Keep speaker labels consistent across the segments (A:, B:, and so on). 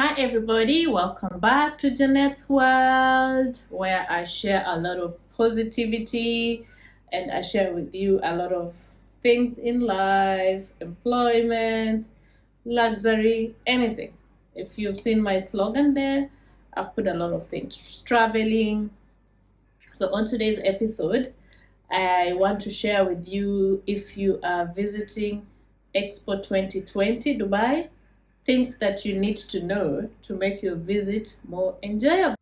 A: Hi everybody, welcome back to Jeanette's World, where I share a lot of positivity and I share with you a lot of things in life, employment, luxury, anything. If you've seen my slogan there, I've put a lot of things, traveling. So on today's episode, I want to share with you, if you are visiting Expo 2020 Dubai, things that you need to know to make your visit more enjoyable.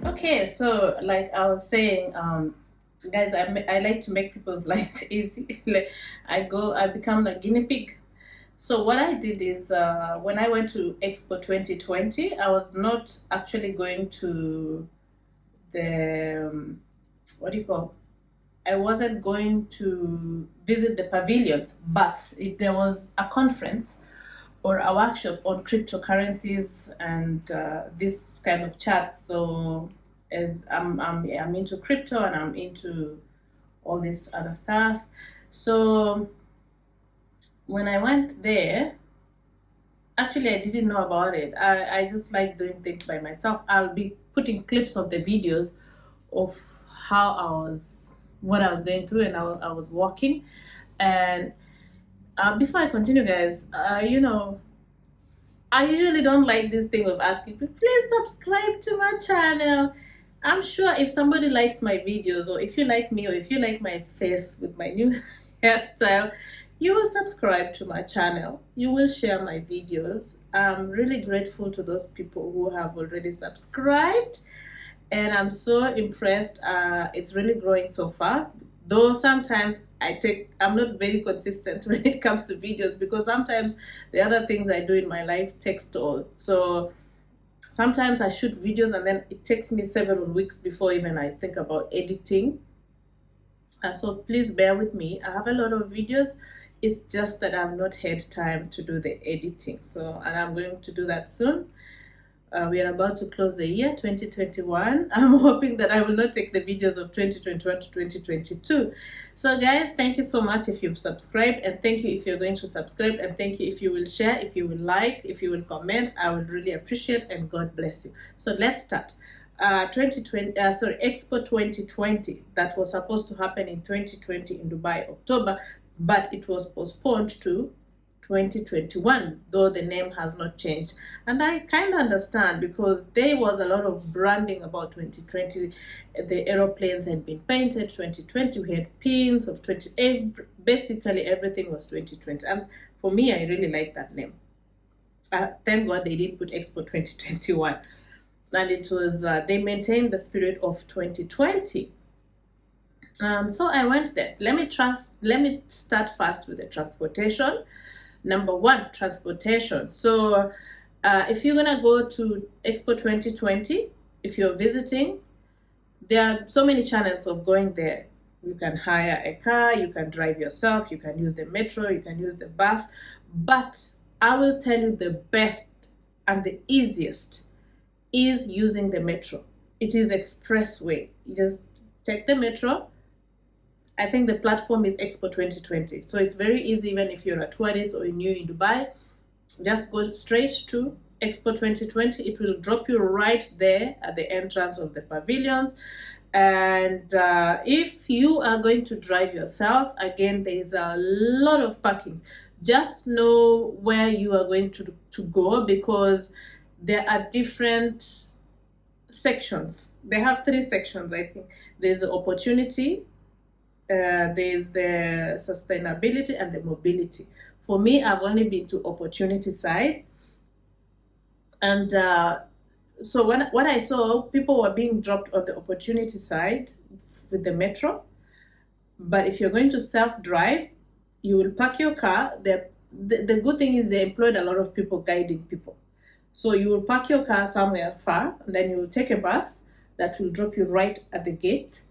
A: Okay, so like I was saying, guys, I like to make people's lives easy. Like I become a guinea pig. So what I did is, when I went to Expo 2020, I was not actually going to the what do you call? I wasn't going to visit the pavilions, but if there was a conference or a workshop on cryptocurrencies and this kind of charts. So as I'm into crypto and I'm into all this other stuff. So when I went there, actually I didn't know about it. I just like doing things by myself. I'll be putting clips of the videos of how what I was going through, and I was walking. And before I continue, guys, I usually don't like this thing of asking people, please subscribe to my channel. I'm sure if somebody likes my videos, or if you like me, or if you like my face with my new hairstyle, you will subscribe to my channel. You will share my videos. I'm really grateful to those people who have already subscribed, and I'm so impressed. It's really growing so fast, though sometimes I'm not very consistent when it comes to videos, because sometimes the other things I do in my life takes toll. So sometimes I shoot videos and then it takes me several weeks before even I think about editing. So please bear with me. I have a lot of videos. It's just that I've not had time to do the editing. And I'm going to do that soon. We are about to close the year 2021. I'm hoping that I will not take the videos of 2021 to 2022. So guys, thank you so much if you've subscribed, and thank you if you're going to subscribe, and thank you if you will share, if you will like, if you will comment. I would really appreciate, and God bless you. So let's start. 2020 Expo 2020, that was supposed to happen in 2020 in Dubai, October, but it was postponed to 2021, though the name has not changed. And I kind of understand, because there was a lot of branding about 2020. The aeroplanes had been painted 2020. We had pins of 20. Basically everything was 2020, and for me, I really like that name. Thank God they didn't put Expo 2021, and it was they maintained the spirit of 2020. So I went there. So let me start first with the transportation. Number one, transportation. So if you're gonna go to Expo 2020, if you're visiting, there are so many channels of going there. You can hire a car, you can drive yourself, you can use the metro, you can use the bus. But I will tell you, the best and the easiest is using the metro. It is expressway. You just take the metro. I think the platform is Expo 2020. So it's very easy, even if you're a tourist or you're new in Dubai. Just go straight to Expo 2020. It will drop you right there at the entrance of the pavilions. And if you are going to drive yourself, again, there is a lot of parkings. Just know where you are going to go, because there are different sections. They have 3 sections, I think. There's the opportunity, there's the sustainability, and the mobility. For me, I've only been to opportunity side, and so what I saw, people were being dropped on the opportunity side with the metro. But if you're going to self-drive, you will park your car. The good thing is they employed a lot of people guiding people. So you will park your car somewhere far, and then you will take a bus. that will drop you right at the gate.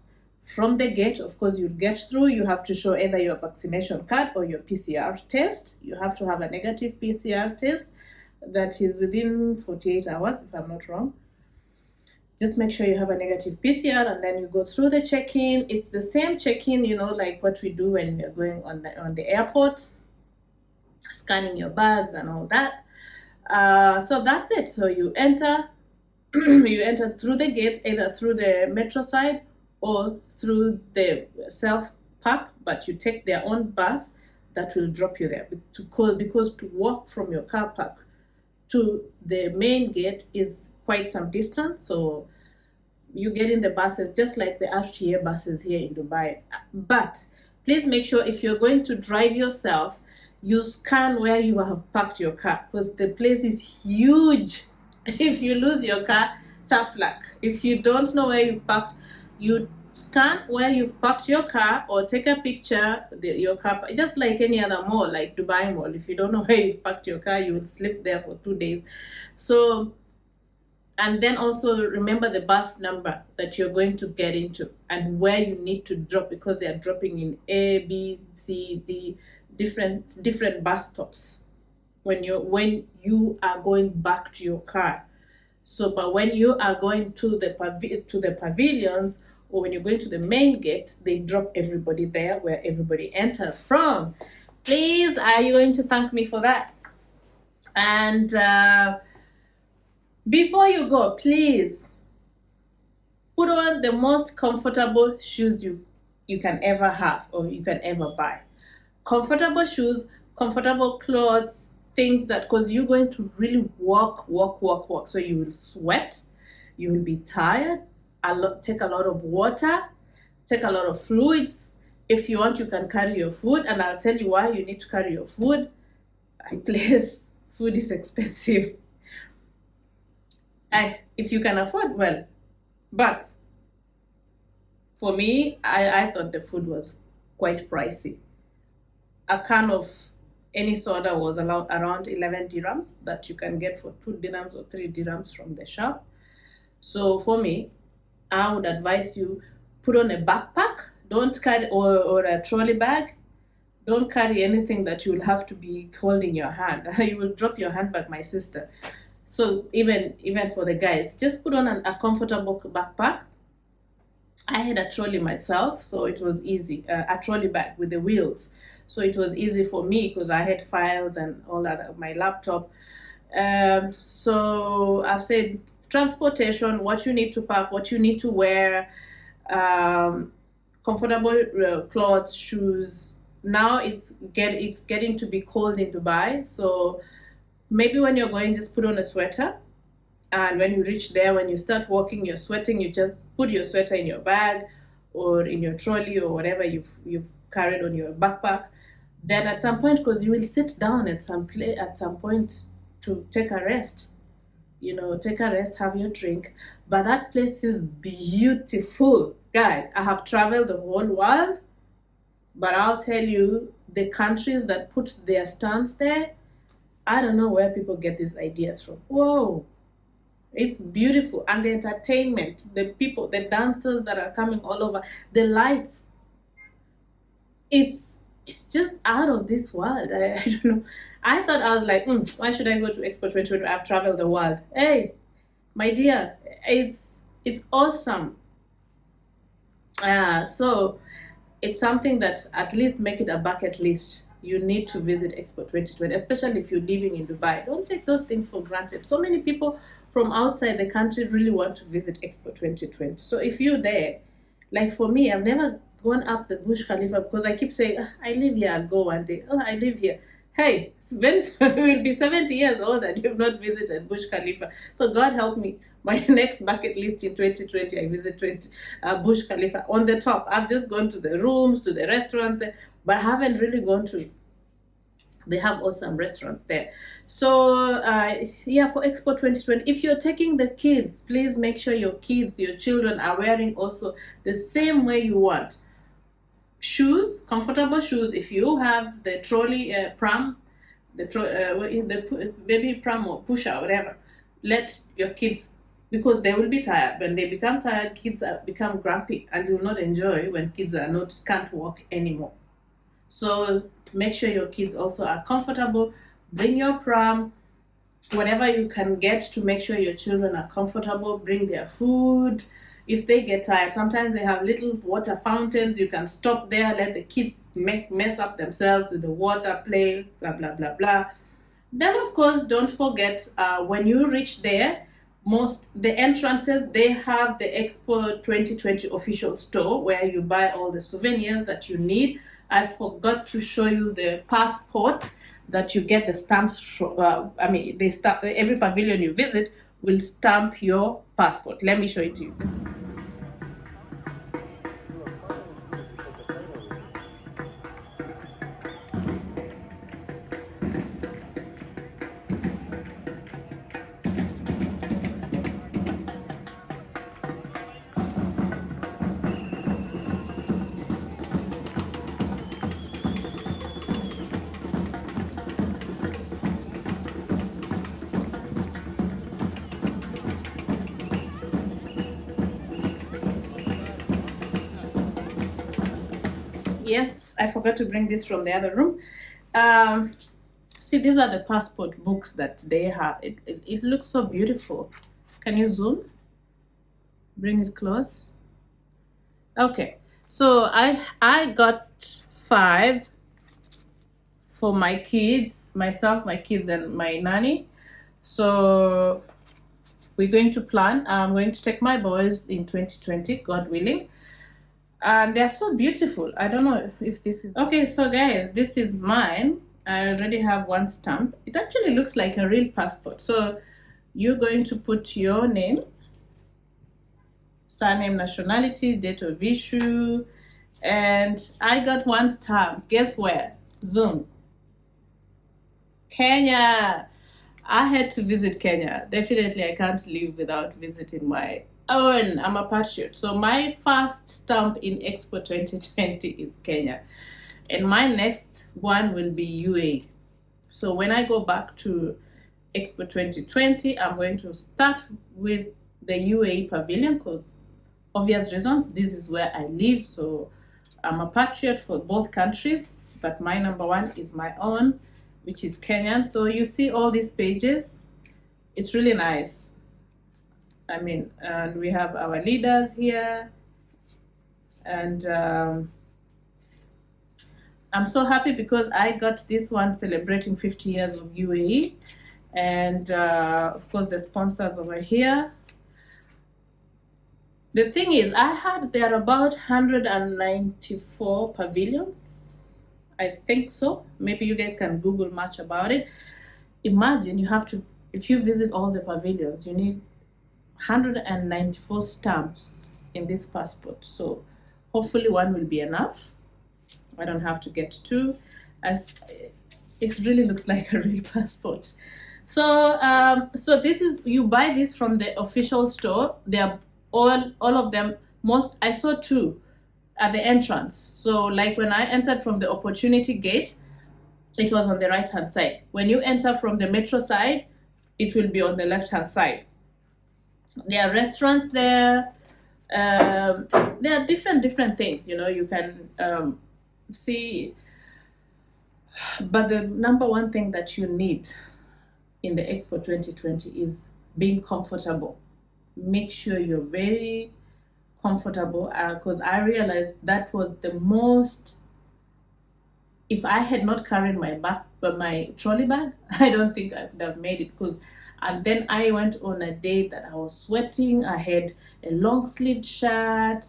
A: From the gate, of course, you'll get through. You have to show either your vaccination card or your PCR test. You have to have a negative PCR test that is within 48 hours, if I'm not wrong. Just make sure you have a negative PCR, and then you go through the check-in. It's the same check-in, you know, like what we do when we're going on the airport, scanning your bags and all that. So that's it. So you enter, you enter through the gate, either through the metro side or through the self-park, but you take their own bus that will drop you there. Because to walk from your car park to the main gate is quite some distance, so you get in the buses just like the RTA buses here in Dubai. But please make sure if you're going to drive yourself, you scan where you have parked your car, because the place is huge. If you lose your car, tough luck. If you don't know where you've parked, you scan where you've parked your car or take a picture your car, just like any other mall, like Dubai Mall. If you don't know where you've parked your car, you will sleep there for 2 days. So, and then also remember the bus number that you're going to get into and where you need to drop, because they are dropping in A, B, C, D, different bus stops when you are going back to your car. So, but when you are going to the pavilions, or when you're going to the main gate, they drop everybody there where everybody enters from. Please, are you going to thank me for that? And before you go, please put on the most comfortable shoes you can ever have or you can ever buy. Comfortable shoes, comfortable clothes, things that, because you're going to really walk. So you will sweat, you will be tired. Take a lot of water, take a lot of fluids. If you want, you can carry your food, and I'll tell you why you need to carry your food. Please, food is expensive. If you can afford, well, but for me, I thought the food was quite pricey. A can of any soda was around 11 dirhams that you can get for 2 dirhams or 3 dirhams from the shop. So for me, I would advise you put on a backpack. Don't carry or a trolley bag. Don't carry anything that you will have to be holding your hand. You will drop your handbag, my sister. So even for the guys, just put on a comfortable backpack. I had a trolley myself, so it was easy. A trolley bag with the wheels, so it was easy for me because I had files and all that, my laptop. So I've said transportation, what you need to pack, what you need to wear, comfortable clothes, shoes. Now it's getting to be cold in Dubai, so maybe when you're going, just put on a sweater, and when you reach there, when you start walking, you're sweating, you just put your sweater in your bag or in your trolley or whatever you've carried on your backpack. Then at some point, because you will sit down at some point to take a rest, take a rest, have your drink. But that place is beautiful, guys. I have traveled the whole world, but I'll tell you, the countries that put their stands there, I don't know where people get these ideas from. Whoa, it's beautiful. And the entertainment, the people, the dancers that are coming all over, the lights, it's just out of this world. I don't know. I thought, I was like, why should I go to Expo 2020? I've traveled the world. Hey, my dear, it's awesome. So it's something that at least make it a bucket list. You need to visit Expo 2020, especially if you're living in Dubai. Don't take those things for granted. So many people from outside the country really want to visit Expo 2020. So if you're there, like for me, I've never gone up the Burj Khalifa because I keep saying, I live here, I'll go one day. Oh, I live here. Hey, when we'll be 70 years old and you've not visited Burj Khalifa. So God help me. My next bucket list in 2020, I visit Burj Khalifa on the top. I've just gone to the rooms, to the restaurants there, but I haven't really gone to. They have awesome restaurants there. So yeah, for Expo 2020, if you're taking the kids, please make sure your children are wearing also the same way you want. Shoes, comfortable shoes. If you have the trolley pram, the baby pram or pusher, whatever, let your kids because they will be tired. When they become tired, kids become grumpy, and you will not enjoy when kids can't walk anymore. So make sure your kids also are comfortable. Bring your pram, whatever you can get to make sure your children are comfortable. Bring their food. If they get tired, sometimes they have little water fountains. You can stop there, let the kids mess up themselves with the water, play, blah blah blah blah. Then of course, don't forget, when you reach there, the entrances, they have the Expo 2020 official store where you buy all the souvenirs that you need. I forgot to show you the passport that you get the stamps from. They stamp, every pavilion you visit will stamp your passport. Let me show it to you. Yes, I forgot to bring this from the other room. See, these are the passport books that they have. It looks so beautiful. Can you zoom? Bring it close. Okay, so I got 5 for my kids, myself, my kids, and my nanny. So we're going to plan. I'm going to take my boys in 2020, God willing. And they're so beautiful. I don't know if this is okay. So guys, this is mine. I already have one stamp. It actually looks like a real passport. So you're going to put your name, surname, nationality, date of issue, and I got one stamp. Guess where? Zoom. Kenya. I had to visit Kenya. Definitely, I can't live without visiting my own. I'm a patriot. So my first stamp in Expo 2020 is Kenya. And my next one will be UAE. So when I go back to Expo 2020, I'm going to start with the UAE pavilion because obvious reasons, this is where I live. So I'm a patriot for both countries, but my number one is my own, which is Kenyan. So you see all these pages. It's really nice. I mean, and we have our leaders here. And I'm so happy because I got this one celebrating 50 years of UAE. And of course, the sponsors over here. The thing is, there are about 194 pavilions. I think so. Maybe you guys can Google much about it. Imagine if you visit all the pavilions, you need 194 stamps in this passport. So hopefully one will be enough. I don't have to get 2, as it really looks like a real passport. So so this is, you buy this from the official store. They are all of them. I saw 2 at the entrance. So like when I entered from the opportunity gate, it was on the right hand side. When you enter from the metro side, it will be on the left hand side. There are restaurants there. There are different things, you can see. But the number one thing that you need in the Expo 2020 is being comfortable. Make sure you're very comfortable, because I realized that was the most. If I had not carried my trolley bag, I don't think I would have made it. And then I went on a day that I was sweating. I had a long sleeved shirt,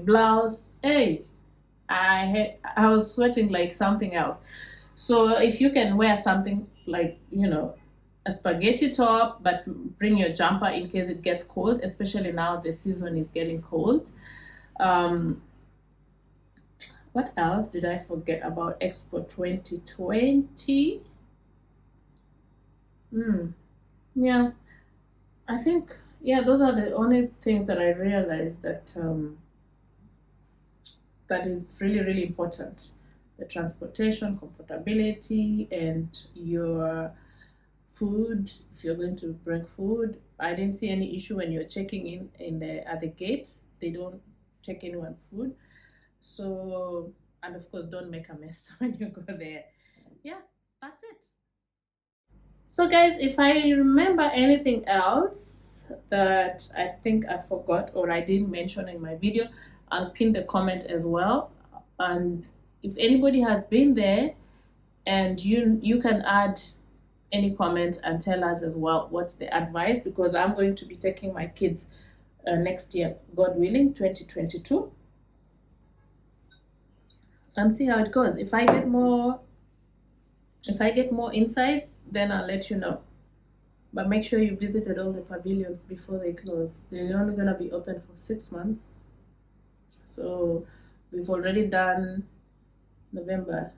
A: blouse. Hey, I was sweating like something else. So if you can wear something like, a spaghetti top, but bring your jumper in case it gets cold, especially now the season is getting cold. What else did I forget about Expo 2020? Yeah, I think, those are the only things that I realized that that is really, really important. The transportation, comfortability, and your food, if you're going to bring food. I didn't see any issue when you're checking in the at the gates. They don't check anyone's food. So, and of course, don't make a mess when you go there. Yeah, that's it. So guys, if I remember anything else that I think I forgot or I didn't mention in my video, I'll pin the comment as well. And if anybody has been there, and you can add any comment and tell us as well what's the advice, because I'm going to be taking my kids next year, God willing, 2022, and see how it goes. If I get more insights, then I'll let you know. But make sure you visited all the pavilions before they close. They're only gonna be open for 6 months. So we've already done November,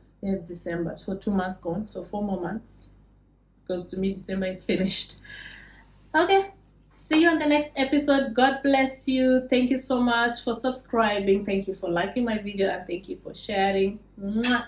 A: December. So 2 months gone. So 4 more months. Because to me, December is finished. Okay. See you on the next episode. God bless you. Thank you so much for subscribing. Thank you for liking my video. And thank you for sharing. Mwah.